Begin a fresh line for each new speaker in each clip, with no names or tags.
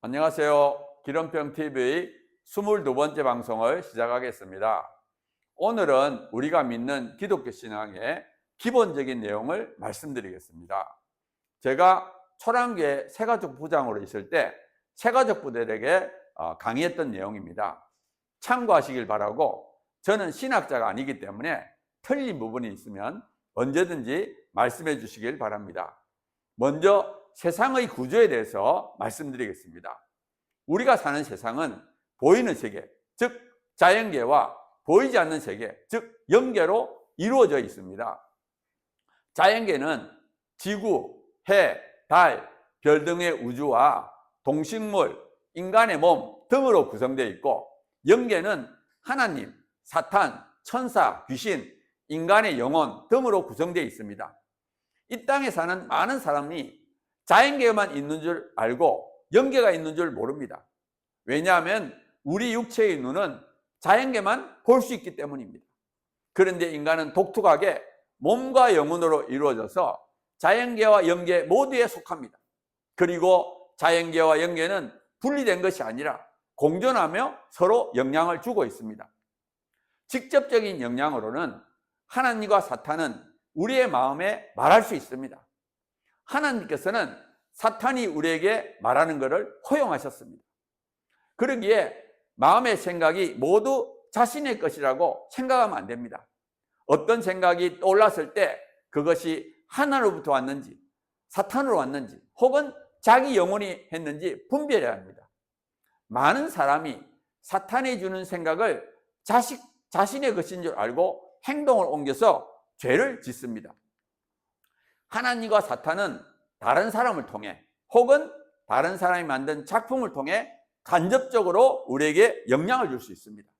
안녕하세요. 기름병TV 22번째 방송을 시작하겠습니다. 오늘은 우리가 믿는 기독교 신앙의 기본적인 내용을 말씀드리겠습니다. 제가 초량교회 새가족 부장으로 있을 때 새가족부들에게 강의했던 내용입니다. 참고하시길 바라고, 저는 신학자가 아니기 때문에 틀린 부분이 있으면 언제든지 말씀해 주시길 바랍니다. 먼저 세상의 구조에 대해서 말씀드리겠습니다. 우리가 사는 세상은 보이는 세계, 즉 자연계와 보이지 않는 세계, 즉 영계로 이루어져 있습니다. 자연계는 지구, 해, 달, 별 등의 우주와 동식물, 인간의 몸 등으로 구성되어 있고, 영계는 하나님, 사탄, 천사, 귀신, 인간의 영혼 등으로 구성되어 있습니다. 이 땅에 사는 많은 사람이 자연계에만 있는 줄 알고 영계가 있는 줄 모릅니다. 왜냐하면 우리 육체의 눈은 자연계만 볼 수 있기 때문입니다. 그런데 인간은 독특하게 몸과 영혼으로 이루어져서 자연계와 영계 모두에 속합니다. 그리고 자연계와 영계는 분리된 것이 아니라 공존하며 서로 영향을 주고 있습니다. 직접적인 영향으로는 하나님과 사탄은 우리의 마음에 말할 수 있습니다. 하나님께서는 사탄이 우리에게 말하는 것을 허용하셨습니다. 그러기에 마음의 생각이 모두 자신의 것이라고 생각하면 안 됩니다. 어떤 생각이 떠올랐을 때 그것이 하나로부터 왔는지 사탄으로 왔는지 혹은 자기 영혼이 했는지 분별해야 합니다. 많은 사람이 사탄이 주는 생각을 자신의 것인 줄 알고 행동을 옮겨서 죄를 짓습니다. 하나님과 사탄은 다른 사람을 통해 혹은 다른 사람이 만든 작품을 통해 간접적으로 우리에게 영향을 줄 수 있습니다.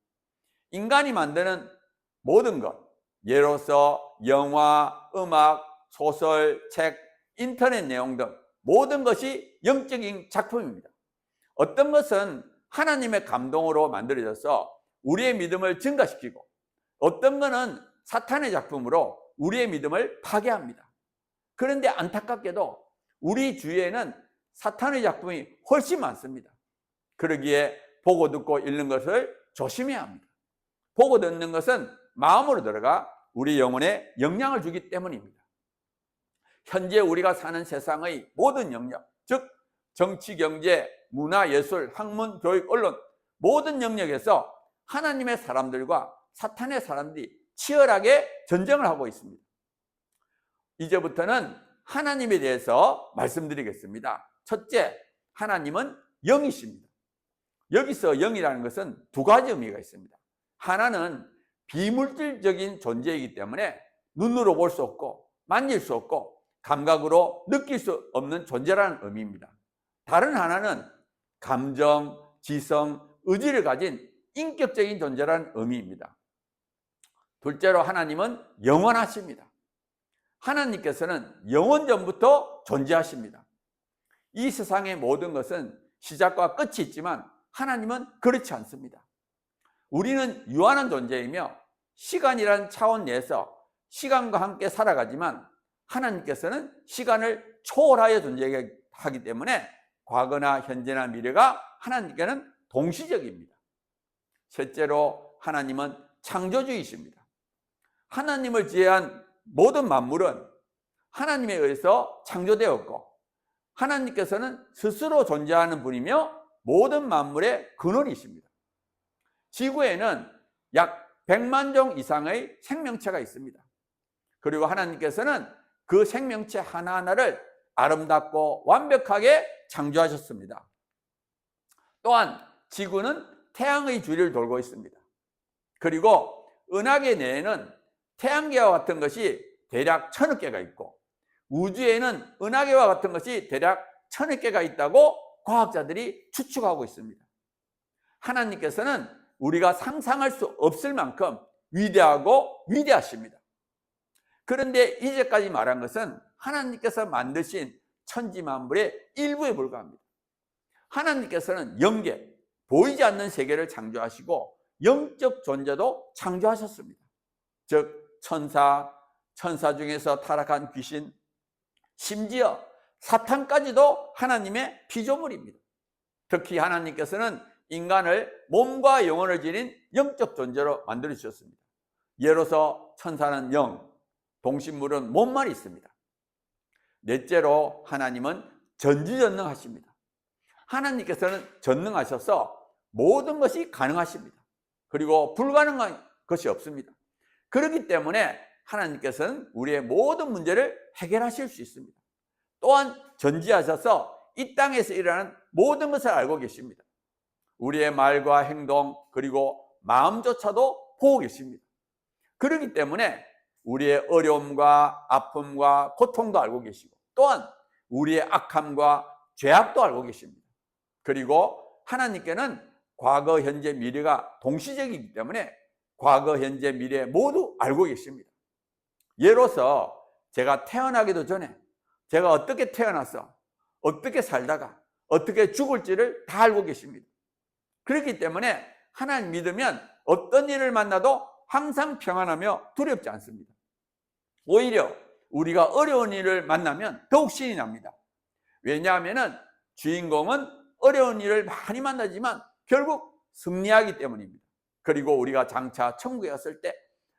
인간이 만드는 모든 것, 예로서 영화, 음악, 소설, 책, 인터넷 내용 등 모든 것이 영적인 작품입니다. 어떤 것은 하나님의 감동으로 만들어져서 우리의 믿음을 증가시키고, 어떤 것은 사탄의 작품으로 우리의 믿음을 파괴합니다. 그런데 안타깝게도 우리 주위에는 사탄의 작품이 훨씬 많습니다. 그러기에 보고 듣고 읽는 것을 조심해야 합니다. 보고 듣는 것은 마음으로 들어가 우리 영혼에 영향을 주기 때문입니다. 현재 우리가 사는 세상의 모든 영역, 즉 정치, 경제, 문화, 예술, 학문, 교육, 언론 모든 영역에서 하나님의 사람들과 사탄의 사람들이 치열하게 전쟁을 하고 있습니다. 이제부터는 하나님에 대해서 말씀드리겠습니다. 첫째, 하나님은 영이십니다. 여기서 영이라는 것은 두 가지 의미가 있습니다. 하나는 비물질적인 존재이기 때문에 눈으로 볼 수 없고 만질 수 없고 감각으로 느낄 수 없는 존재라는 의미입니다. 다른 하나는 감정, 지성, 의지를 가진 인격적인 존재라는 의미입니다. 둘째로 하나님은 영원하십니다. 하나님께서는 영원 전부터 존재하십니다. 이 세상의 모든 것은 시작과 끝이 있지만 하나님은 그렇지 않습니다. 우리는 유한한 존재이며 시간이라는 차원 내에서 시간과 함께 살아가지만 하나님께서는 시간을 초월하여 존재하기 때문에 과거나 현재나 미래가 하나님께는 동시적입니다. 셋째로 하나님은 창조주이십니다. 하나님을 제외한 모든 만물은 하나님에 의해서 창조되었고, 하나님께서는 스스로 존재하는 분이며 모든 만물의 근원이십니다. 지구에는 약 100만 종 이상의 생명체가 있습니다. 그리고 하나님께서는 그 생명체 하나하나를 아름답고 완벽하게 창조하셨습니다. 또한 지구는 태양의 주위를 돌고 있습니다. 그리고 은하계 내에는 태양계와 같은 것이 대략 1000억 개가 있고, 우주에는 은하계와 같은 것이 대략 1000억 개가 있다고 과학자들이 추측하고 있습니다. 하나님께서는 우리가 상상할 수 없을 만큼 위대하고 위대하십니다. 그런데 이제까지 말한 것은 하나님께서 만드신 천지만물의 일부에 불과합니다. 하나님께서는 영계, 보이지 않는 세계를 창조하시고 영적 존재도 창조하셨습니다. 즉 천사 중에서 타락한 귀신, 심지어 사탄까지도 하나님의 피조물입니다. 특히 하나님께서는 인간을 몸과 영혼을 지닌 영적 존재로 만들어 주셨습니다. 예로서 천사는 영, 동식물은 몸만 있습니다. 넷째로 하나님은 전지전능하십니다. 하나님께서는 전능하셔서 모든 것이 가능하십니다. 그리고 불가능한 것이 없습니다. 그렇기 때문에 하나님께서는 우리의 모든 문제를 해결하실 수 있습니다. 또한 전지하셔서 이 땅에서 일어나는 모든 것을 알고 계십니다. 우리의 말과 행동 그리고 마음조차도 보고 계십니다. 그렇기 때문에 우리의 어려움과 아픔과 고통도 알고 계시고 또한 우리의 악함과 죄악도 알고 계십니다. 그리고 하나님께는 과거, 현재, 미래가 동시적이기 때문에 과거, 현재, 미래 모두 알고 계십니다. 예로서 제가 태어나기도 전에 제가 어떻게 태어나서 어떻게 살다가 어떻게 죽을지를 다 알고 계십니다. 그렇기 때문에 하나님 믿으면 어떤 일을 만나도 항상 평안하며 두렵지 않습니다. 오히려 우리가 어려운 일을 만나면 더욱 신이 납니다. 왜냐하면 주인공은 어려운 일을 많이 만나지만 결국 승리하기 때문입니다. 그리고 우리가 장차 천국에 갔을 때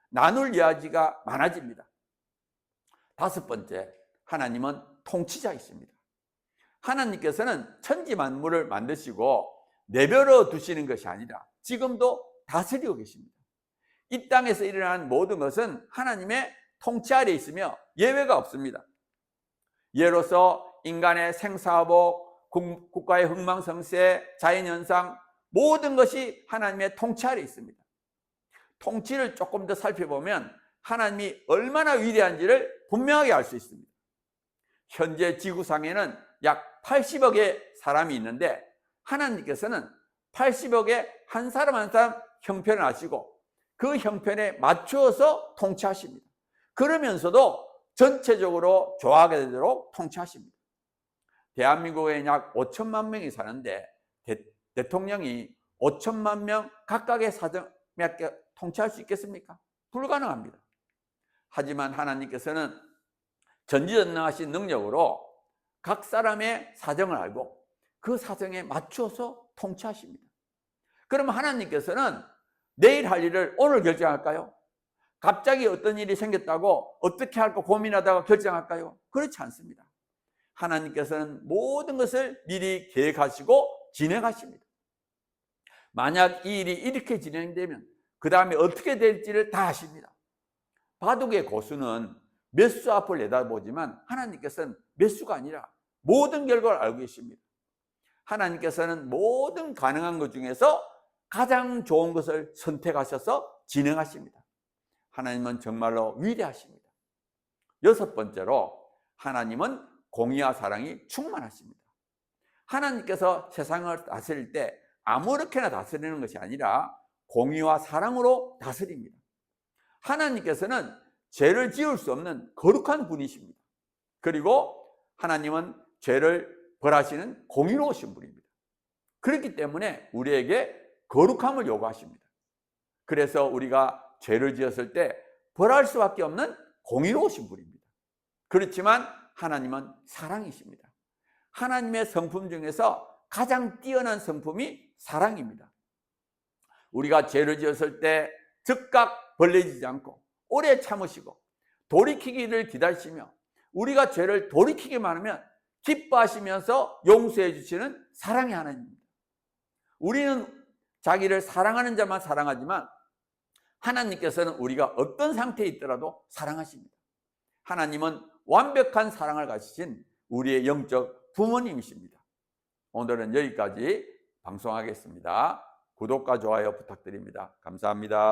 나눌 이야기가 많아집니다. 다섯 번째, 하나님은 통치자이십니다. 하나님께서는 천지 만물을 만드시고 내버려 두시는 것이 아니라 지금도 다스리고 계십니다. 이 땅에서 일어나는 모든 것은 하나님의 통치 아래 있으며 예외가 없습니다. 예로서 인간의 생사복, 국가의 흥망성쇠, 자연현상 모든 것이 하나님의 통치 아래 있습니다. 통치를 조금 더 살펴보면 하나님이 얼마나 위대한지를 분명하게 알 수 있습니다. 현재 지구상에는 약 80억의 사람이 있는데 하나님께서는 80억의 한 사람 한 사람 형편을 아시고 그 형편에 맞추어서 통치하십니다. 그러면서도 전체적으로 좋아하게 되도록 통치하십니다. 대한민국에 약 5천만 명이 사는데 대통령이 5천만 명 각각의 사정에 통치할 수 있겠습니까? 불가능합니다. 하지만 하나님께서는 전지전능하신 능력으로 각 사람의 사정을 알고 그 사정에 맞추어서 통치하십니다. 그러면 하나님께서는 내일 할 일을 오늘 결정할까요? 갑자기 어떤 일이 생겼다고 어떻게 할까 고민하다가 결정할까요? 그렇지 않습니다. 하나님께서는 모든 것을 미리 계획하시고 진행하십니다. 만약 이 일이 이렇게 진행되면 그 다음에 어떻게 될지를 다 아십니다. 바둑의 고수는 몇 수 앞을 내다보지만 하나님께서는 몇 수가 아니라 모든 결과를 알고 계십니다. 하나님께서는 모든 가능한 것 중에서 가장 좋은 것을 선택하셔서 진행하십니다. 하나님은 정말로 위대하십니다. 여섯 번째로 하나님은 공의와 사랑이 충만하십니다. 하나님께서 세상을 다스릴 때 아무렇게나 다스리는 것이 아니라 공의와 사랑으로 다스립니다. 하나님께서는 죄를 지을 수 없는 거룩한 분이십니다. 그리고 하나님은 죄를 벌하시는 공의로우신 분입니다. 그렇기 때문에 우리에게 거룩함을 요구하십니다. 그래서 우리가 죄를 지었을 때 벌할 수밖에 없는 공의로우신 분입니다. 그렇지만 하나님은 사랑이십니다. 하나님의 성품 중에서 가장 뛰어난 성품이 사랑입니다. 우리가 죄를 지었을 때 즉각 벌레지지 않고 오래 참으시고 돌이키기를 기다리시며 우리가 죄를 돌이키기만 하면 기뻐하시면서 용서해 주시는 사랑의 하나님입니다. 우리는 자기를 사랑하는 자만 사랑하지만 하나님께서는 우리가 어떤 상태에 있더라도 사랑하십니다. 하나님은 완벽한 사랑을 가지신 우리의 영적 부모님이십니다. 오늘은 여기까지 방송하겠습니다. 구독과 좋아요 부탁드립니다. 감사합니다.